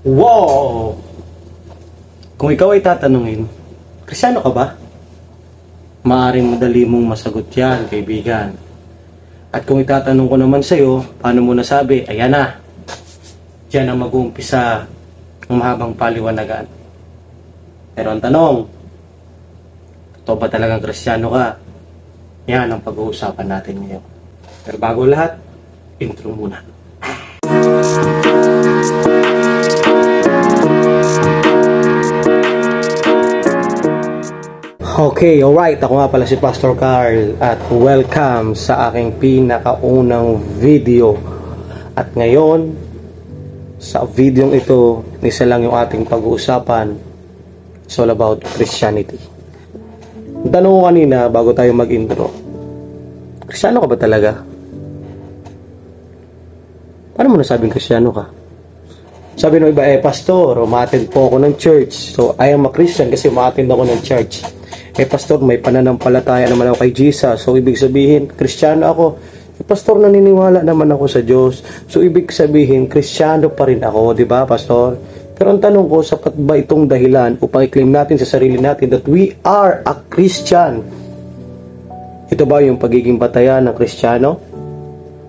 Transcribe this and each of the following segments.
Wow! Kung ikaw ay tatanungin, Kristiyano ka ba? Maaring madali mong masagot yan, kaibigan. At kung itatanong ko naman sa'yo, paano mo nasabi? Ayan na. Diyan ang mag-uumpisa ng mahabang paliwanagan. Pero ang tanong, totoo ba talagang Kristiyano ka? Yan ang pag-uusapan natin ngayon. Pero bago lahat, intro muna. Okay, alright. Ako nga pala si Pastor Carl at welcome sa aking pinakaunang video. At ngayon, sa video ito, isa lang yung ating pag-uusapan. It's all about Christianity. Tanong ko kanina bago tayo mag-intro, Kristiyano ka ba talaga? Paano mo nasabing Kristiyano ka? Sabi ng iba, Pastor, umattend po ako ng church. So, I am a Christian kasi umattend ako ng church. Pastor, may pananampalataya naman ako kay Jesus. So, ibig sabihin, Kristiyano ako. Pastor, naniniwala naman ako sa Diyos. So, ibig sabihin, Kristiyano pa rin ako. Diba, Pastor? Pero ang tanong ko, sapat ba itong dahilan upang i-claim natin sa sarili natin that we are a Christian? Ito ba yung pagiging batayan ng Kristiyano?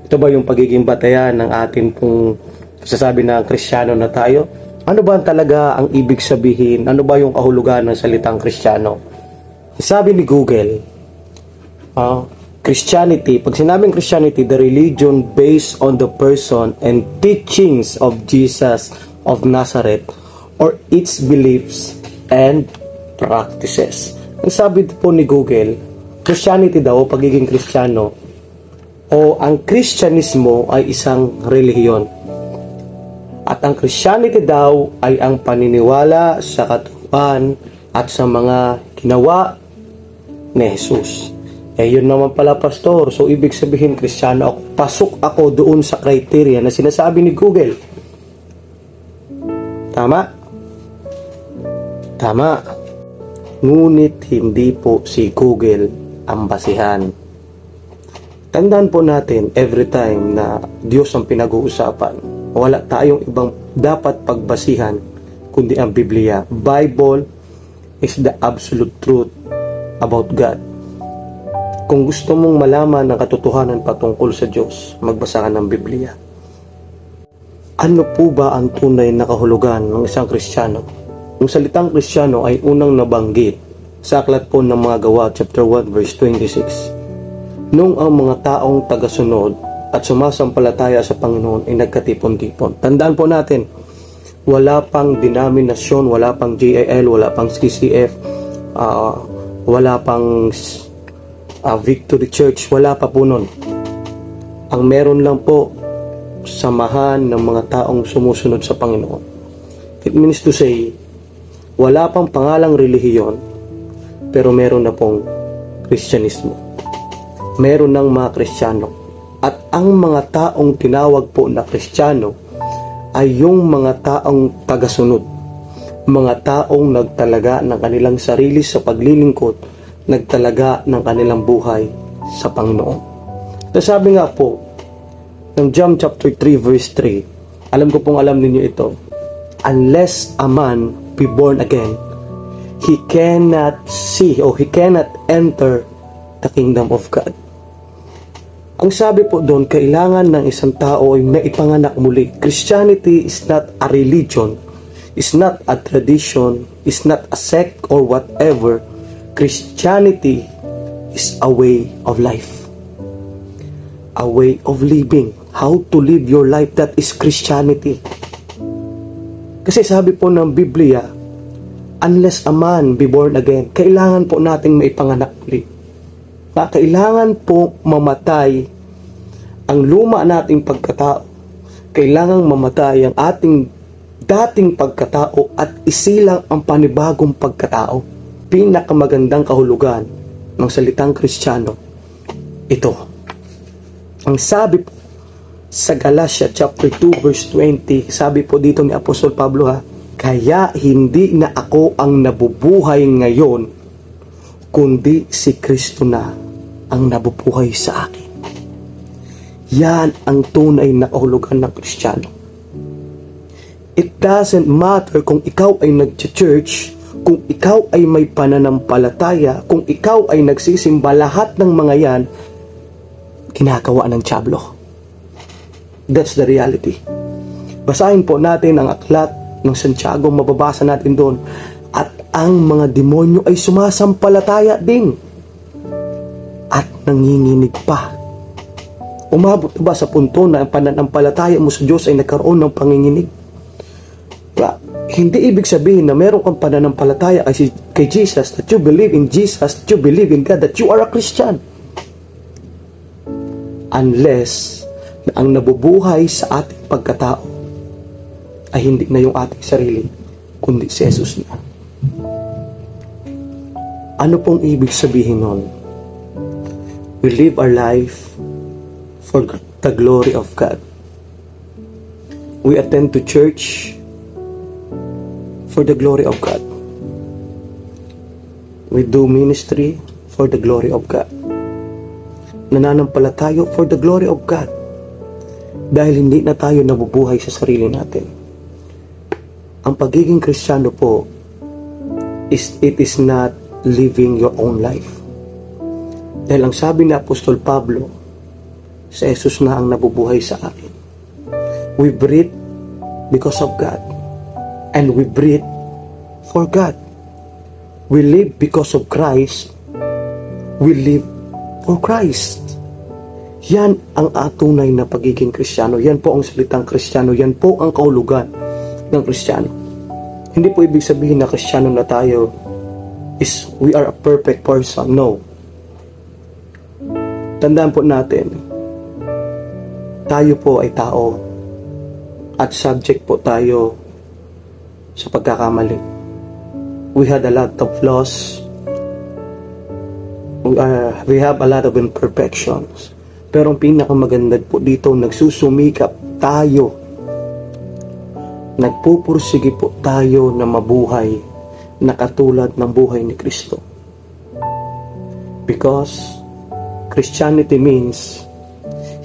Ito ba yung pagiging batayan ng atin pong sasabi na Kristiyano na tayo? Ano ba talaga ang ibig sabihin? Ano ba yung kahulugan ng salitang Kristiyano? Sabi ni Google, Christianity, pag sinabing Christianity, the religion based on the person and teachings of Jesus of Nazareth or its beliefs and practices. Ang sabi po ni Google, Christianity daw, pagiging Kristiyano, o ang Kristyanismo ay isang relihiyon. At ang Christianity daw ay ang paniniwala sa katawan at sa mga ginawa ni Jesus. Yun naman pala, Pastor. So, ibig sabihin, Kristiyano ako. Pasok ako doon sa criteria na sinasabi ni Google. Tama? Tama. Ngunit hindi po si Google ang basihan. Tandaan po natin every time na Diyos ang pinag-uusapan. Wala tayong ibang dapat pagbasihan kundi ang Biblia. Bible is the absolute truth about God. Kung gusto mong malaman ang katotohanan patungkol sa Diyos, magbasa ka ng Biblia. Ano po ba ang tunay na kahulugan ng isang Kristiyano? Ang salitang Kristiyano ay unang nabanggit sa aklat po ng mga Gawa, chapter 1, verse 26. Nung ang mga taong tagasunod at sumasampalataya sa Panginoon ay nagkatipon-tipon. Tandaan po natin, wala pang denominasyon, wala pang JIL, wala pang CCF, wala pang Victory Church, wala pa po nun. Ang meron lang po, samahan ng mga taong sumusunod sa Panginoon. It means to say, wala pang pangalang relihiyon, pero meron na pong Kristyanismo. Meron ng mga Kristiyano. At ang mga taong tinawag po na Kristiyano ay yung mga taong tagasunod. Mga taong nagtalaga ng kanilang sarili sa paglilingkod, nagtalaga ng kanilang buhay sa Panginoon. At sabi nga po, ng John chapter 3 verse 3, alam ko pong alam ninyo ito, unless a man be born again, he cannot see or he cannot enter the kingdom of God. Ang sabi po doon, kailangan ng isang tao ay maipanganak muli. Christianity is not a religion, is not a tradition, is not a sect or whatever. Christianity is a way of life. A way of living. How to live your life, that is Christianity. Kasi sabi po ng Biblia, unless a man be born again, kailangan po nating maipanganak muli. Kailangan po mamatay ang luma nating pagkatao. Kailangan mamatay ang ating dating pagkatao at isilang ang panibagong pagkatao. Pinakamagandang kahulugan ng salitang Kristiyano, ito. Ang sabi po sa Galatia chapter 2 verse 20, sabi po dito ni Apostol Pablo, kaya hindi na ako ang nabubuhay ngayon, kundi si Kristo na ang nabubuhay sa akin. Yan ang tunay na kahulugan ng Kristiyano. It doesn't matter kung ikaw ay nag-church, kung ikaw ay may pananampalataya, kung ikaw ay nagsisimba, lahat ng mga yan, ginagawa ng dyablo. That's the reality. Basahin po natin ang aklat ng Santiago, mababasa natin doon, at ang mga demonyo ay sumasampalataya din at nanginginig pa. Umabot ba sa punto na ang pananampalataya mo sa Diyos ay nagkaroon ng panginginig? Hindi ibig sabihin na meron kang pananampalataya kay Jesus, that you believe in Jesus, that you believe in God, that you are a Christian. Unless na ang nabubuhay sa ating pagkatao ay hindi na yung ating sarili, kundi si Jesus na. Ano pong ibig sabihin nun? We live our life for the glory of God. We attend to church for the glory of God. We do ministry for the glory of God. Nananampalataya for the glory of God. Dahil hindi na tayo nabubuhay sa sarili natin. Ang pagiging Kristiyano po it is not living your own life. Dahil ang sabi ni Apostol Pablo, sa Jesus na ang nabubuhay sa akin. We breathe because of God. And we breathe for God. We live because of Christ. We live for Christ. Yan ang atunay na pagiging Kristiyano. Yan po ang salitang Kristiyano. Yan po ang kahulugan ng Kristiyano. Hindi po ibig sabihin na Kristiyano na tayo is we are a perfect person. No. Tandaan po natin, tayo po ay tao at subject po tayo sa pagkakamali. We had a lot of flaws. We have a lot of imperfections. Pero ang pinakamaganda po dito, nagsusumikap tayo. Nagpupursige po tayo na mabuhay na katulad ng buhay ni Kristo. Because Christianity means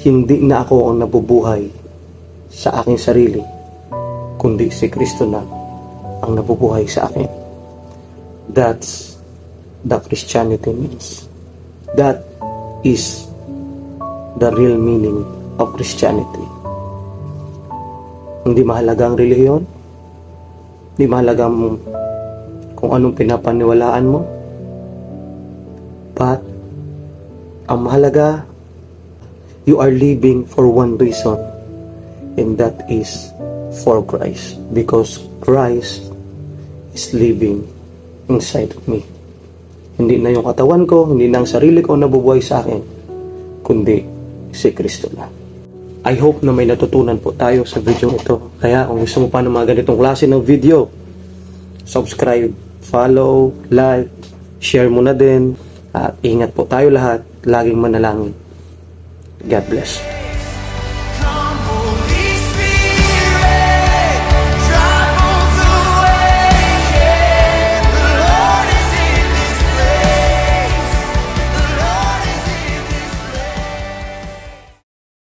hindi na ako ang nabubuhay sa aking sarili, kundi si Kristo na ang nabubuhay sa akin. That's the Christianity means. That is the real meaning of Christianity. Hindi mahalaga ang relihiyon, hindi mahalaga kung anong pinapaniwalaan mo, but ang mahalaga, you are living for one reason, and that is for Christ, because Christ is living inside of me. Hindi na yung katawan ko, hindi na ang sarili ko nabubuhay sa akin, kundi si Kristo na. I hope na may natutunan po tayo sa video ito. Kaya kung gusto mo pa ng mga ganitong klase ng video, subscribe, follow, like, share mo na din. At ingat po tayo lahat. Laging manalangin. God bless.